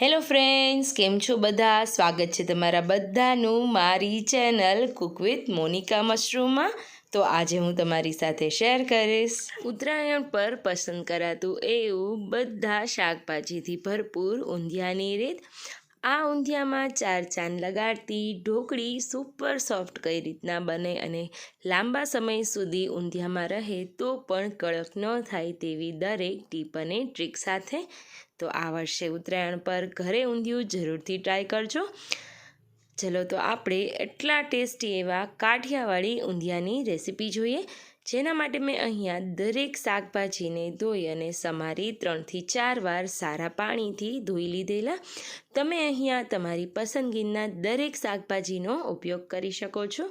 Hello friends, કેમ છો બધા? સ્વાગત છે તમારા બધાનું મારી ચેનલ કુક વિથ મોનિકા મશરૂમમાં. તો આજે હું તમારી સાથે શેર કરીશ ઉત્તરાયણ પર પસંદ કરાતું એવું બધા શાકભાજીથી ભરપૂર ઊંધિયાની રીત. આ ઊંધિયામાં 4 ચાંદ લગાડતી ઢોકળી સુપર સોફ્ટ કઈ રીતના બને અને લાંબા સમય સુધી ઊંધિયામાં રહે તો પણ કડક ન થાય તેવી દરેક ટીપ અને ટ્રીક સાથે. તો આ વર્ષે ઉત્તરાયણ પર ઘરે ઊંધિયું જરૂરથી ટ્રાય કરજો. ચલો તો આપણે એટલા ટેસ્ટી એવા કાઠિયાવાડી ઊંધિયાની રેસીપી જોઈએ. જેના માટે મેં અહીંયા દરેક શાકભાજીને ધોઈ અને સમારી 3 થી 4 વાર સારા પાણીથી ધોઈ લીધેલા. તમે અહીંયા તમારી પસંદગીના દરેક શાકભાજીનો ઉપયોગ કરી શકો છો.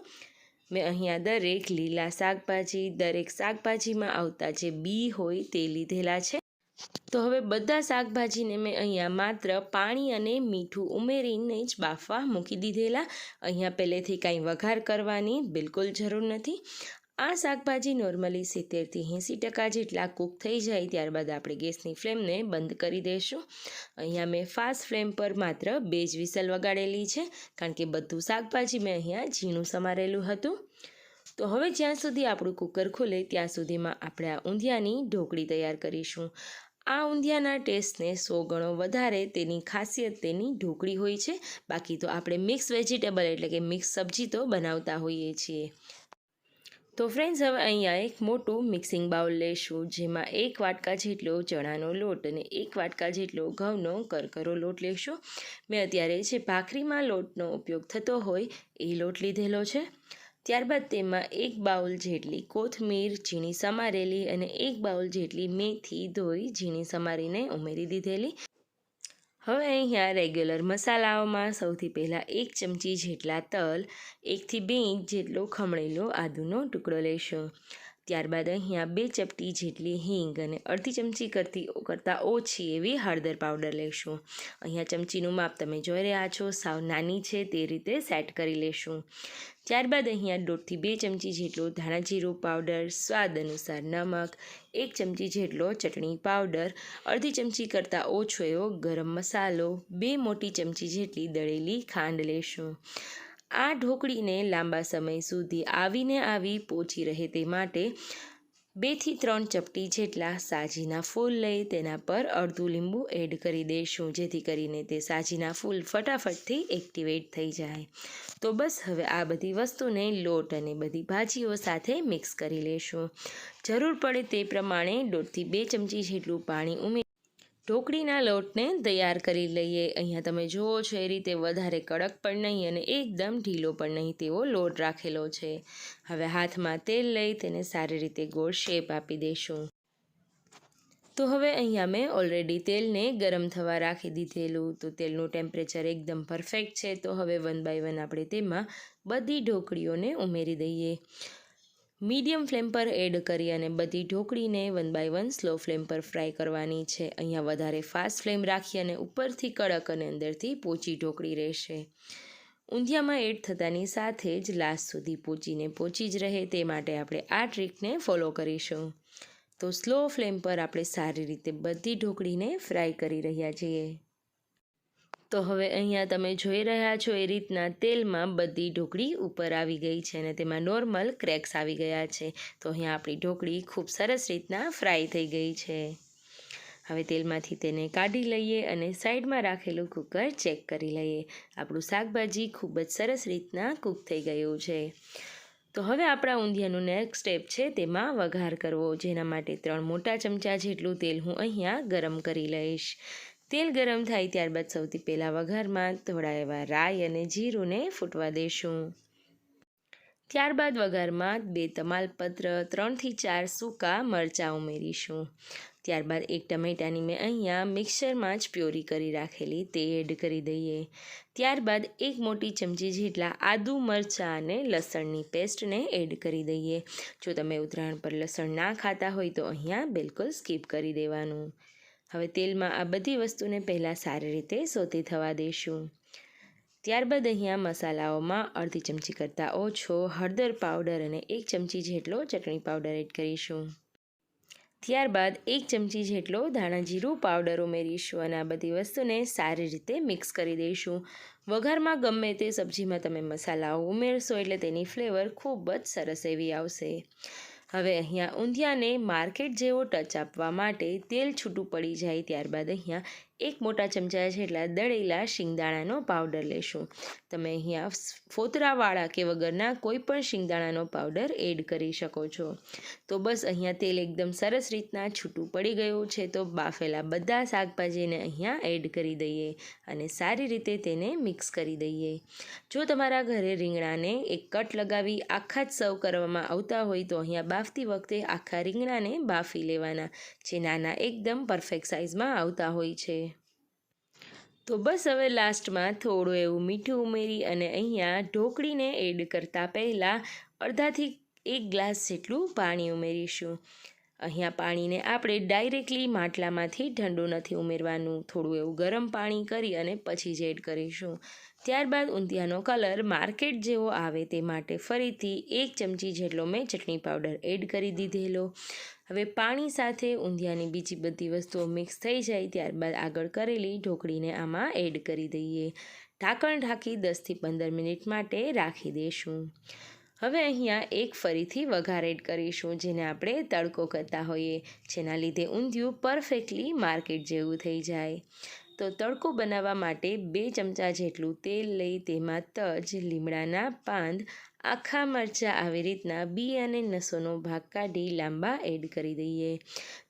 મેં અહીંયા દરેક લીલા શાકભાજી, દરેક શાકભાજીમાં આવતા જે બી હોય તે લીધેલા છે. તો હવે બધા શાકભાજીને મેં અહીંયા માત્ર પાણી અને મીઠું ઉમેરીને જ બાફવા મૂકી દીધેલા. અહીંયા પહેલેથી કાંઈ વઘાર કરવાની બિલકુલ જરૂર નથી. આ શાકભાજી નોર્મલી 70થી 80% જેટલા કૂક થઈ જાય ત્યારબાદ આપણે ગેસની ફ્લેમને બંધ કરી દઈશું. અહીંયા મેં ફાસ્ટ ફ્લેમ પર માત્ર 2 જ વિસલ વગાડેલી છે, કારણ કે બધું શાકભાજી મેં અહીંયા ઝીણું સમારેલું હતું. તો હવે જ્યાં સુધી આપણું કુકર ખુલે ત્યાં સુધીમાં આપણે આ ઊંધિયાની ઢોકળી તૈયાર કરીશું. આ ઊંધિયાના ટેસ્ટને 100 ગણો વધારે તેની ખાસિયત તેની ઢોકળી હોય છે. બાકી તો આપણે મિક્સ વેજીટેબલ એટલે કે મિક્સ સબ્જી તો બનાવતા હોઈએ છીએ. તો ફ્રેન્ડ્સ, હવે અહીંયા એક મોટું મિક્સિંગ બાઉલ લઈશું, જેમાં 1 વાટકા જેટલો ચણાનો લોટ અને 1 વાટકા જેટલો ઘઉંનો કરકરો લોટ લઈશું. મેં અત્યારે જે ભાખરીમાં લોટનો ઉપયોગ થતો હોય એ લોટ લીધેલો છે. ત્યારબાદ તેમાં 1 બાઉલ જેટલી કોથમીર ઝીણી સમારેલી અને 1 બાઉલ જેટલી મેથી ધોઈ ઝીણી સમારીને ઉમેરી દીધેલી. હવે અહીંયા રેગ્યુલર મસાલાઓમાં સૌથી પહેલાં 1 ચમચી જેટલા તલ, 1 થી 2 ઇંચ જેટલો ખમણેલો આદુનો ટુકડો લઈશું. ત્યારબાદ અહીંયા 2 ચપટી જેટલી હિંગ અને અડધી ચમચી કરતાં ઓછી એવી હળદર પાવડર લઈશું. અહીંયા ચમચીનું માપ તમે જોઈ રહ્યા છો, સાવ નાની છે તે રીતે સેટ કરી લેશું. ત્યારબાદ અહીંયા 1.5 થી 2 ચમચી જેટલો ધાણા જીરું પાવડર, સ્વાદ અનુસાર નમક, 1 ચમચી જેટલો ચટણી પાવડર, અડધી ચમચી કરતાં ઓછો એવો ગરમ મસાલો, 2 મોટી ચમચી જેટલી દળેલી ખાંડ લેશું. આ ઢોકળીને લાંબા સમય સુધી આવી પોચી રહે તે માટે 2 થી 3 ચપટી જેટલા સાજીના ફૂલ લઈ તેના પર અડધું લીંબુ એડ કરી દઈશું, જેથી કરીને તે સાજીના ફૂલ ફટાફટથી એક્ટિવેટ થઈ જાય. તો બસ હવે આ બધી વસ્તુને લોટ અને બધી ભાજીઓ સાથે મિક્સ કરી લેશું. જરૂર પડે તે પ્રમાણે 1.5 થી 2 ચમચી જેટલું પાણી ઉમેરી ઢોકળીના લોટને તૈયાર કરી લઈએ. અહીંયા તમે જુઓ છો એ રીતે વધારે કડક પણ નહીં અને એકદમ ઢીલો પણ નહીં તેવો લોટ રાખેલો છે. હવે હાથમાં તેલ લઈ તેને સારી રીતે ગોળ શેપ આપી દઈશું. તો હવે અહીંયા મેં ઓલરેડી તેલને ગરમ થવા રાખી દીધેલું. તો તેલનું ટેમ્પરેચર એકદમ પરફેક્ટ છે. તો હવે 1 બાય 1 આપણે તેમાં બધી ઢોકળીઓને ઉમેરી દઈએ. મીડિયમ ફ્લેમ પર એડ કરી અને બધી ઢોકળીને 1 બાય 1 સ્લો ફ્લેમ પર ફ્રાય કરવાની છે. અહીંયા વધારે ફાસ્ટ ફ્લેમ રાખી અને ઉપરથી કડક અને અંદરથી પોચી ઢોકળી રહેશે. ઊંધિયામાં એડ થતાની સાથે જ લાસ્ટ સુધી પોચી જ રહે તે માટે આપણે આ ટ્રીકને ફોલો કરીશું. તો સ્લો ફ્લેમ પર આપણે સારી રીતે બધી ઢોકળીને ફ્રાય કરી રહ્યા છીએ. તો હવે અહીંયા તમે જોઈ રહ્યા છો એ રીતના તેલમાં બધી ઢોકળી ઉપર આવી ગઈ છે અને તેમાં નોર્મલ ક્રેક્સ આવી ગયા છે. તો અહીંયા આપણી ઢોકળી ખૂબ સરસ રીતના ફ્રાય થઈ ગઈ છે. હવે તેલમાંથી તેને કાઢી લઈએ અને સાઈડમાં રાખેલું કુકર ચેક કરી લઈએ. આપણું શાકભાજી ખૂબ જ સરસ રીતના કૂક થઈ ગયું છે. તો હવે આપણા ઊંધિયાનું નેક્સ્ટ સ્ટેપ છે તેમાં વઘાર કરવો, જેના માટે 3 મોટા ચમચા જેટલું તેલ હું અહીંયા ગરમ કરી લઈશ. તેલ ગરમ થાય ત્યારબાદ સૌથી પહેલાં વઘારમાં થોડા એવા રાઈ અને જીરુંને ફૂટવા દઈશું. ત્યારબાદ વઘારમાં 2 તમાલપત્ર, 3 થી 4 સૂકા મરચાં ઉમેરીશું. ત્યારબાદ 1 ટમેટાની મેં અહીંયા મિક્સરમાં જ પ્યોરી કરી રાખેલી તે એડ કરી દઈએ. ત્યારબાદ 1 મોટી ચમચી જેટલા આદુ, મરચાં અને લસણની પેસ્ટને એડ કરી દઈએ. જો તમે ઉત્તરાયણ પર લસણ ના ખાતા હોય તો અહીંયા બિલકુલ સ્કીપ કરી દેવાનું. હવે તેલમાં આ બધી વસ્તુને પહેલાં સારી રીતે સોતે થવા દઈશું. ત્યારબાદ અહીંયા મસાલાઓમાં અડધી ચમચી કરતાં ઓછો હળદર પાવડર અને 1 ચમચી જેટલો ચટણી પાવડર એડ કરીશું. ત્યારબાદ 1 ચમચી જેટલો ધાણા જીરું પાવડર ઉમેરીશું અને આ બધી વસ્તુને સારી રીતે મિક્સ કરી દઈશું. વઘારમાં ગમે તે સબ્જીમાં તમે મસાલાઓ ઉમેરશો એટલે તેની ફ્લેવર ખૂબ જ સરસ એવી આવશે. હવે અહીંયા ઊંધિયાને માર્કેટ જેવો ટચ આપવા માટે તેલ છૂટું પડી જાય ત્યારબાદ અહીંયા 1 મોટા ચમચા જેટલા દળેલા શિંગદાણાનો પાવડર લેશું. તમે અહીંયા ફોતરાવાળા કે વગરના કોઈ પણ શિંગદાણાનો પાવડર એડ કરી શકો છો. તો બસ અહીંયા તેલ એકદમ સરસ રીતના છૂટું પડી ગયું છે તો બાફેલા બધા શાકભાજીને અહીંયા એડ કરી દઈએ અને સારી રીતે તેને મિક્સ કરી દઈએ. જો તમારા ઘરે રીંગણાને એક કટ લગાવી આખા જ સર્વ કરવામાં આવતા હોય તો અહીંયા બાફતી વખતે આખા રીંગણાને બાફી લેવાના, જે નાના એકદમ પરફેક્ટ સાઇઝમાં આવતા હોય છે. તો બસ હવે લાસ્ટમાં થોડું એવું મીઠું ઉમેરી અને અહીંયા ઢોકળીને એડ કરતાં પહેલાં અડધાથી 1 ગ્લાસ જેટલું પાણી ઉમેરીશું. અહીંયા પાણીને આપણે ડાયરેક્ટલી માટલામાંથી ઠંડુ નથી ઉમેરવાનું, થોડું એવું ગરમ પાણી કરી અને પછી જ એડ કરીશું. ત્યારબાદ ઊંધિયાનો કલર માર્કેટ જેવો આવે તે માટે ફરીથી 1 ચમચી જેટલો મેં ચટણી પાવડર એડ કરી દીધેલો. હવે પાણી સાથે ઊંધિયાની બીજી બધી વસ્તુઓ મિક્સ થઈ જાય ત્યારબાદ આગળ કરેલી ઢોકળીને આમાં એડ કરી દઈએ. ઢાંકણ ઢાંકી 10થી 15 મિનિટ માટે રાખી દઈશું. હવે અહીંયા એક ફરીથી વઘાર એડ કરીશું, જેને આપણે તડકો કરતા હોઈએ, જેના લીધે ઊંધિયું પરફેક્ટલી માર્કેટ જેવું થઈ જાય. તો તડકો બનાવવા માટે 2 ચમચા જેટલું તેલ લઈ તેમાં તજ, લીમડાના પાન, આખા મરચાં આવી રીતના બી અને નસોનો ભાગ કાઢી લાંબા એડ કરી દઈએ.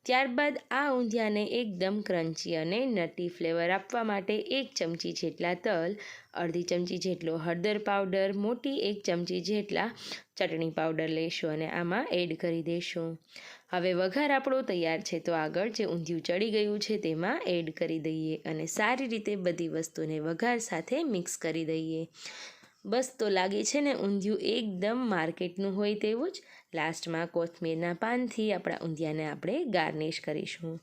ત્યારબાદ આ ઊંધિયાને એકદમ ક્રન્ચી અને નટી ફ્લેવર આપવા માટે 1 ચમચી જેટલા તલ, અડધી ચમચી જેટલો હળદર પાવડર, મોટી 1 ચમચી જેટલા ચટણી પાવડર લઈશું અને આમાં એડ કરી દઈશું. હવે વઘાર આપણો તૈયાર છે તો આગળ જે ઊંધિયું ચડી ગયું છે તેમાં એડ કરી દઈએ અને સારી રીતે બધી વસ્તુને વઘાર સાથે મિક્સ કરી દઈએ. બસ તો લાગે છે ને ઊંધિયું એકદમ માર્કેટનું હોય તેવું જ. લાસ્ટમાં કોથમીરના પાનથી આપણા ઊંધિયાને આપણે ગાર્નિશ કરીશું.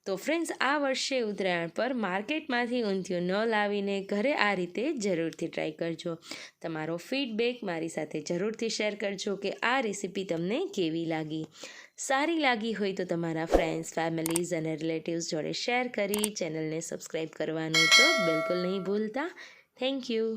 તો ફ્રેન્ડ્સ, આ વર્ષે ઉત્તરાયણ પર માર્કેટમાંથી ઊંધિયું ન લાવીને ઘરે આ રીતે જરૂરથી ટ્રાય કરજો. તમારો ફીડબેક મારી સાથે જરૂરથી શેર કરજો કે આ રેસીપી તમને કેવી લાગી. સારી લાગી હોય તો તમારા ફ્રેન્ડ્સ, ફેમિલીઝ અને રિલેટિવ્સ જોડે શેર કરી ચેનલને સબસ્ક્રાઈબ કરવાનું તો બિલકુલ નહીં ભૂલતા. Thank you.